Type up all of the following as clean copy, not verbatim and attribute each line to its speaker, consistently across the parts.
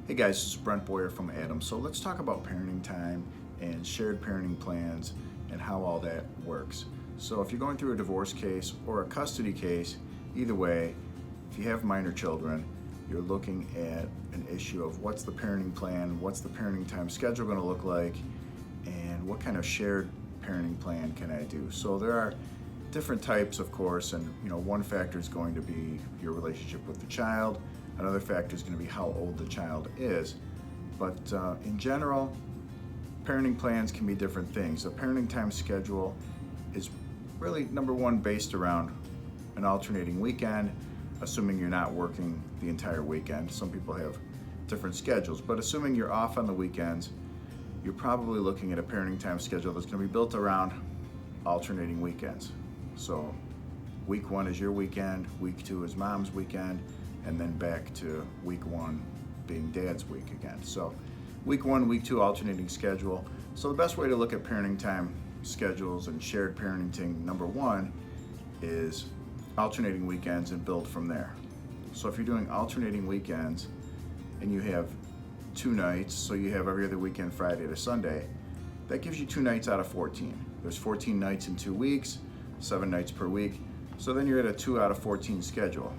Speaker 1: Hey guys, this is Brent Boyer from Adams. So let's talk about parenting time and shared parenting plans and how all that works. So if you're going through a divorce case or a custody case, either way, if you have minor children, you're looking at an issue of what's the parenting plan, what's the parenting time schedule going to look like, and what kind of shared parenting plan can I do? So there are different types, of course, and one factor is going to be your relationship with the child. Another factor is going to be how old the child is. But in general, parenting plans can be different things. A parenting time schedule is really, number one, based around an alternating weekend, assuming you're not working the entire weekend. Some people have different schedules, but assuming you're off on the weekends, you're probably looking at a parenting time schedule that's going to be built around alternating weekends. So week one is your weekend, week two is mom's weekend, and then back to week one being dad's week again. So week one, week two alternating schedule. So the best way to look at parenting time schedules and shared parenting, number one, is alternating weekends and build from there. So if you're doing alternating weekends and you have 2 nights, so you have every other weekend, Friday to Sunday, that gives you 2 nights out of 14. There's 14 nights in 2 weeks, 7 nights per week. So then you're at a 2 out of 14 schedule.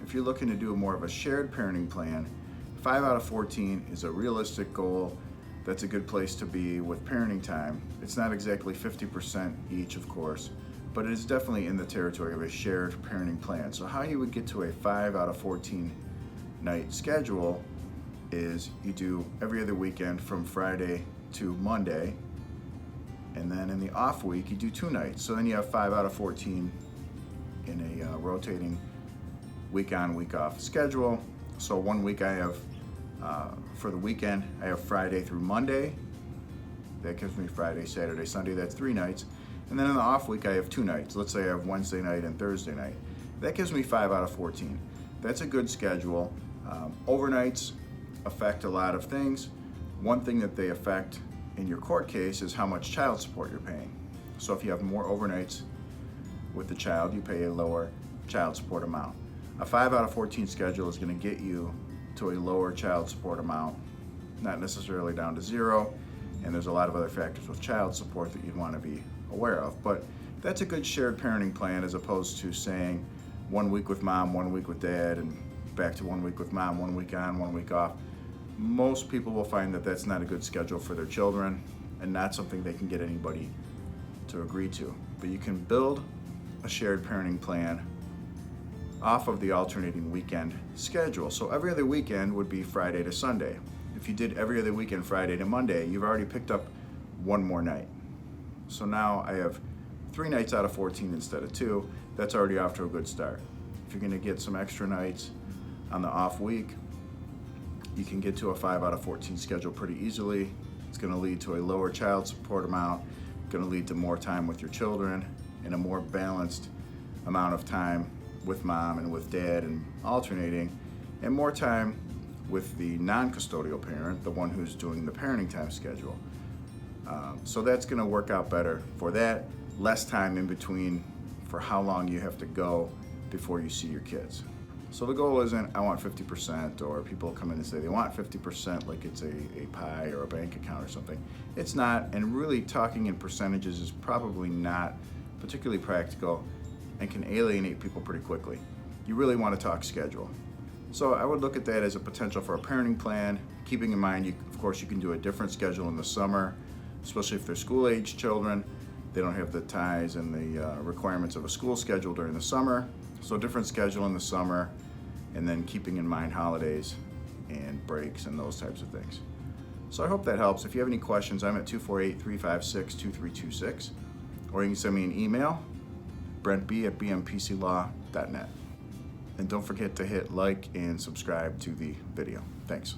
Speaker 1: If you're looking to do more of a shared parenting plan, 5 out of 14 is a realistic goal. That's a good place to be with parenting time. It's not exactly 50% each, of course, but it is definitely in the territory of a shared parenting plan. So how you would get to a 5 out of 14 night schedule is you do every other weekend from Friday to Monday, and then in the off week you do 2 nights. So then you have 5 out of 14 in a rotating week on, week off schedule. So one week I have, for the weekend, I have Friday through Monday. That gives me Friday, Saturday, Sunday, that's 3 nights. And then in the off week I have 2 nights. Let's say I have Wednesday night and Thursday night. That gives me 5 out of 14. That's a good schedule. Overnights affect a lot of things. One thing that they affect in your court case is how much child support you're paying. So if you have more overnights with the child, you pay a lower child support amount. A 5 out of 14 schedule is going to get you to a lower child support amount, not necessarily down to 0, and there's a lot of other factors with child support that you'd want to be aware of. But that's a good shared parenting plan, as opposed to saying 1 week with mom, 1 week with dad, and back to 1 week with mom, 1 week on, 1 week off. Most people will find that that's not a good schedule for their children and not something they can get anybody to agree to. But you can build a shared parenting plan off of the alternating weekend schedule. So every other weekend would be Friday to Sunday. If you did every other weekend Friday to Monday, you've already picked up 1 more night. So now I have 3 nights out of 14 instead of 2. That's already off to a good start. If you're going to get some extra nights on the off week, you can get to a 5 out of 14 schedule pretty easily. It's going to lead to a lower child support amount, going to lead to more time with your children and a more balanced amount of time with mom and with dad and alternating, and more time with the non-custodial parent, the one who's doing the parenting time schedule. So that's going to work out better for that. Less time in between for how long you have to go before you see your kids. So the goal isn't I want 50%, or people come in and say they want 50% like it's a pie or a bank account or something. It's not, and really talking in percentages is probably not particularly practical and can alienate people pretty quickly. You really want to talk schedule. So I would look at that as a potential for a parenting plan, keeping in mind, of course, you can do a different schedule in the summer, especially if they're school-age children. They don't have the ties and the requirements of a school schedule during the summer. So different schedule in the summer, and then keeping in mind holidays and breaks and those types of things. So I hope that helps. If you have any questions, I'm at 248-356-2326, or you can send me an email, brentb@bmpclaw.net. And don't forget to hit like and subscribe to the video. Thanks.